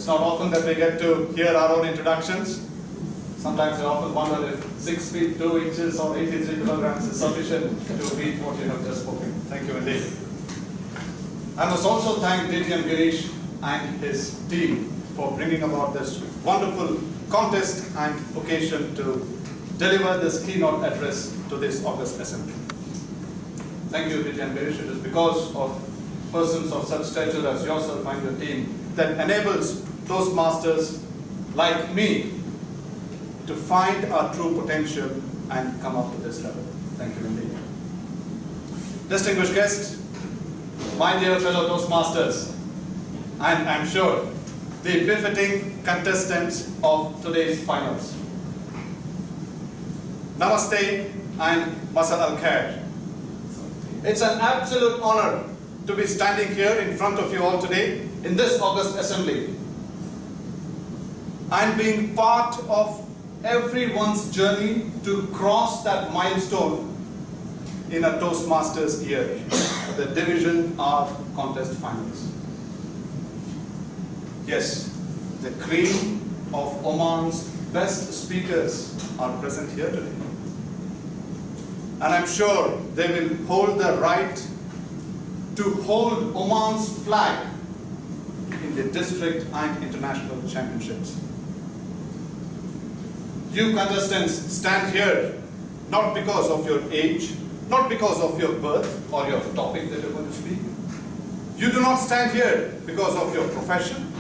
It's not often that we get to hear our own introductions. Sometimes I often wonder if 6 feet 2 inches or 83 kilograms is sufficient to read what you have just spoken. Thank you indeed. I must also thank DTM Girish and his team for bringing about this wonderful contest and occasion to deliver this keynote address to this August assembly. Thank you, DTM Girish. It is because of persons of such stature as yourself and your team that enables Toastmasters like me to find our true potential and come up to this level. Thank you indeed. Distinguished guests, my dear fellow Toastmasters, and I'm sure the befitting contestants of today's finals. Namaste and Masal al-Khair. It's an absolute honor to be standing here in front of you all today in this August assembly and being part of everyone's journey to cross that milestone in a Toastmasters year, the Division R contest finals. Yes, the cream of Oman's best speakers are present here today. And I'm sure they will hold the right to hold Oman's flag in the district and international championships. You contestants stand here not because of your age, not because of your birth or your topic that you're going to speak. You do not stand here because of your profession.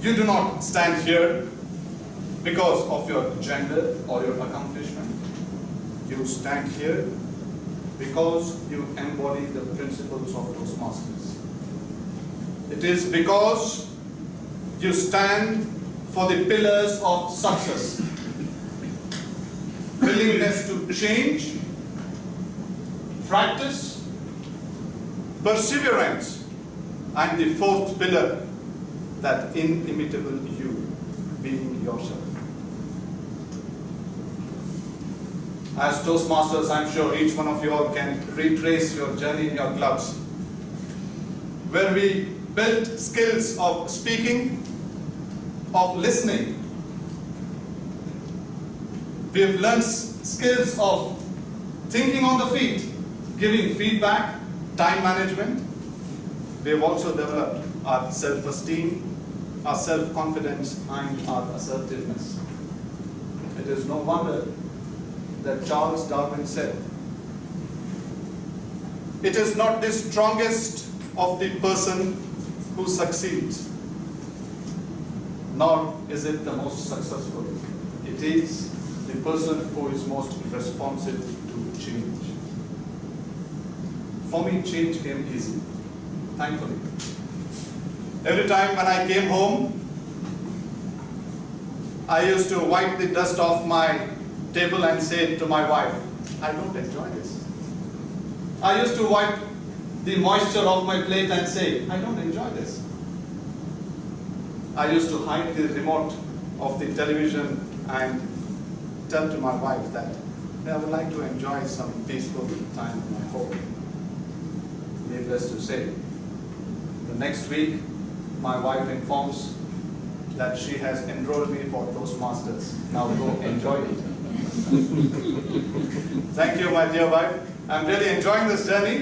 You do not stand here because of your gender or your accomplishment. You stand here because you embody the principles of Toastmasters. It is because you stand for the pillars of success. Willingness to change, practice, perseverance, and the fourth pillar, that inimitable you, being yourself. As Toastmasters, I'm sure each one of you all can retrace your journey in your clubs, where we built skills of speaking, of listening. We have learned skills of thinking on the feet, giving feedback, time management. We have also developed our self-esteem, our self-confidence, and our assertiveness. It is no wonder that Charles Darwin said, "It is not the strongest of the person who succeeds, nor is it the most successful. It is the person who is most responsive to change." For me, change came easy, thankfully. Every time when I came home, I used to wipe the dust off my table and say to my wife, "I don't enjoy this." I used to wipe the moisture off my plate and say, "I don't enjoy this." I used to hide the remote of the television and tell to my wife that I would like to enjoy some peaceful time in my home. Needless to say, the next week, my wife informs that she has enrolled me for Toastmasters. Now go enjoy it. Thank you, my dear wife. I'm really enjoying this journey.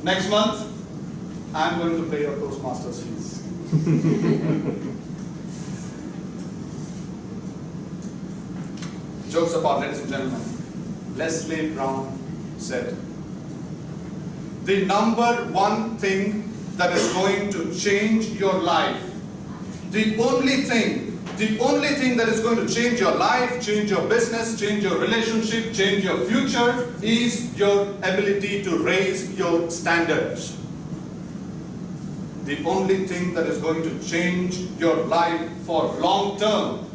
Next month, I'm going to pay your Toastmasters fees. Jokes apart, ladies and gentlemen. Leslie Brown said, "The number one thing that is going to change your life, the only thing that is going to change your life, change your business, change your relationship, change your future, is your ability to raise your standards. The only thing that is going to change your life for long term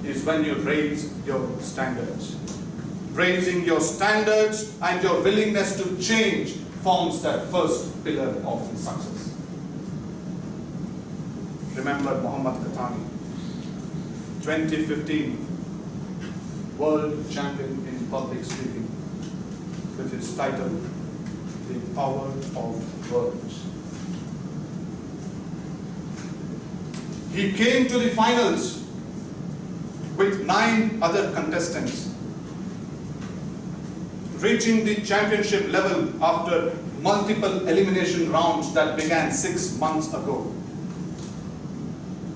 is when you raise your standards. Raising your standards and your willingness to change forms that first pillar of success." Remember Muhammad Khatani, 2015 world champion in public speaking, with his title, "The Power of Words." He came to the finals with 9 other contestants, reaching the championship level after multiple elimination rounds that began 6 months ago.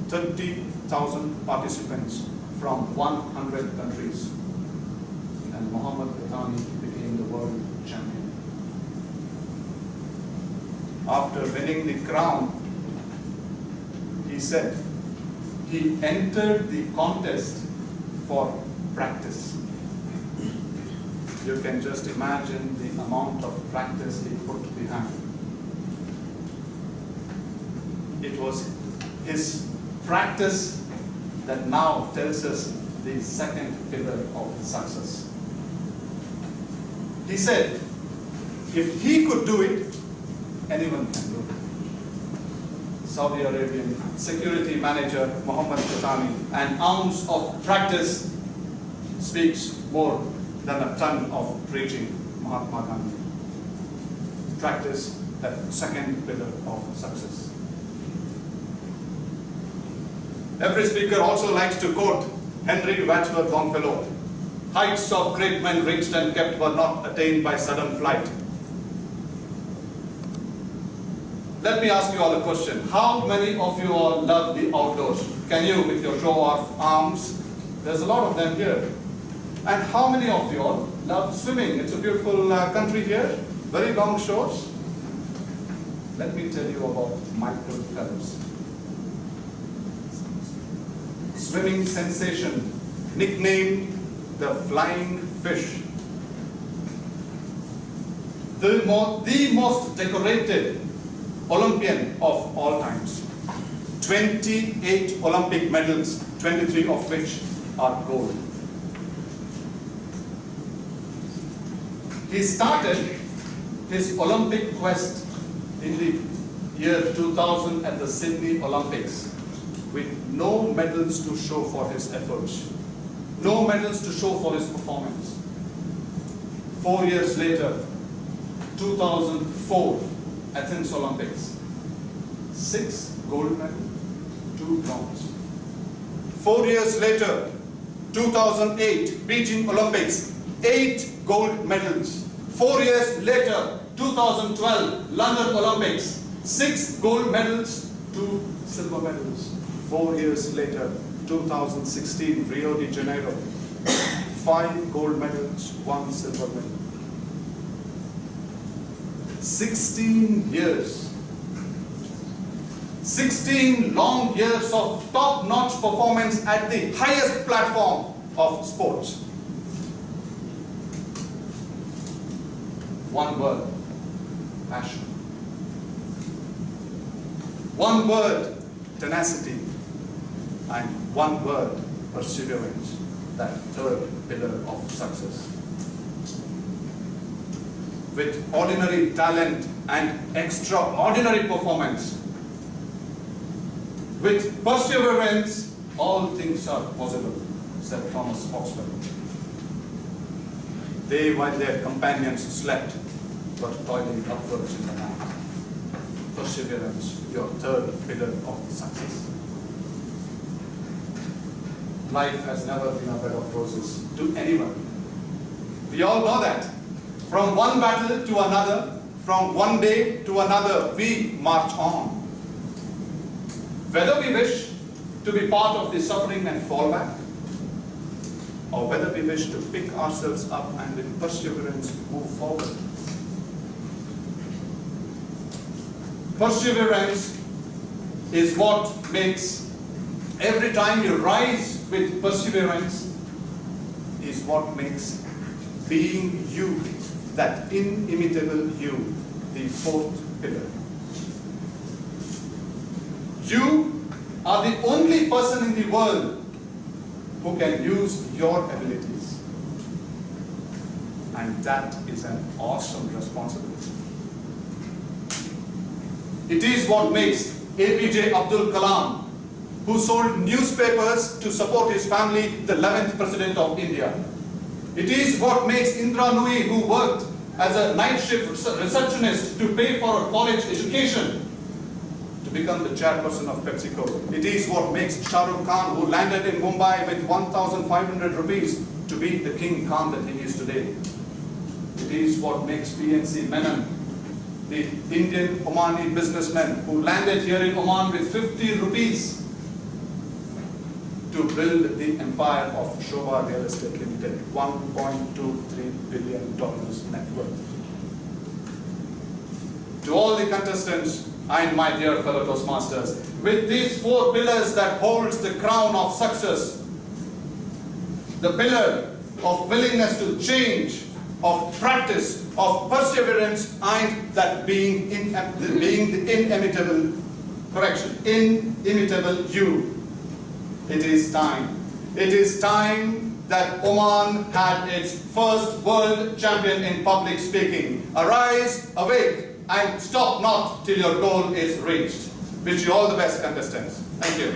30,000 participants from 100 countries, and Mohammad Ghani became the world champion. After winning the crown, he said he entered the contest for practice. You can just imagine the amount of practice he put behind. It was his practice that now tells us the second pillar of success. He said, if he could do it, anyone can do it. Saudi Arabian security manager Mohammad Ghani, an ounce of practice speaks more than a ton of preaching. Mahatma Gandhi. Practice, that second pillar of success. Every speaker also likes to quote Henry Wadsworth Longfellow. Heights of great men reached and kept were not attained by sudden flight. Let me ask you all a question. How many of you all love the outdoors? Can you, with your show of arms? There's a lot of them here. And how many of you all love swimming? It's a beautiful country here, very long shores. Let me tell you about Michael Phelps. Swimming sensation, nicknamed the Flying Fish. The most decorated Olympian of all times. 28 Olympic medals, 23 of which are gold. He started his Olympic quest in the year 2000 at the Sydney Olympics with no medals to show for his efforts, no medals to show for his performance. 4 years later, 2004 Athens Olympics, 6 gold medals, 2 bronze. 4 years later, 2008 Beijing Olympics, 8 gold medals. 4 years later, 2012 London Olympics, 6 gold medals, 2 silver medals. 4 years later, 2016 Rio de Janeiro, 5 gold medals, 1 silver medal. 16 years. 16 long years of top-notch performance at the highest platform of sports. One word, passion. One word, tenacity. And one word, perseverance. That third pillar of success. With ordinary talent and extraordinary performance, with perseverance, all things are possible, said Thomas Oxford. They, while their companions slept, were toiling upwards in the night. Perseverance, your third pillar of success. Life has never been a bed of roses to anyone. We all know that. From one battle to another, from one day to another, we march on. Whether we wish to be part of the suffering and fall back, or whether we wish to pick ourselves up and with perseverance move forward. Perseverance is what makes, every time you rise with perseverance, is what makes being you, that inimitable you, the fourth pillar. You are the only person in the world who can use your abilities. And that is an awesome responsibility. It is what makes APJ Abdul Kalam, who sold newspapers to support his family, the 11th President of India. It is what makes Indra Nooyi, who worked as a night shift receptionist to pay for a college education, to to become the chairperson of PepsiCo. It is what makes Shah Rukh Khan, who landed in Mumbai with 1,500 rupees, to be the King Khan that he is today. It is what makes PNC Menon, the Indian Omani businessman who landed here in Oman with 50 rupees, to build the empire of Shobha Real Estate Limited, $1.23 billion net worth. To all the contestants and my dear fellow Toastmasters, with these 4 pillars that holds the crown of success, the pillar of willingness to change, of practice, of perseverance, and that being the inimitable you. It is time. It is time that Oman had its first world champion in public speaking. Arise, awake, and stop not till your goal is reached. Wish you all the best, contestants. Thank you.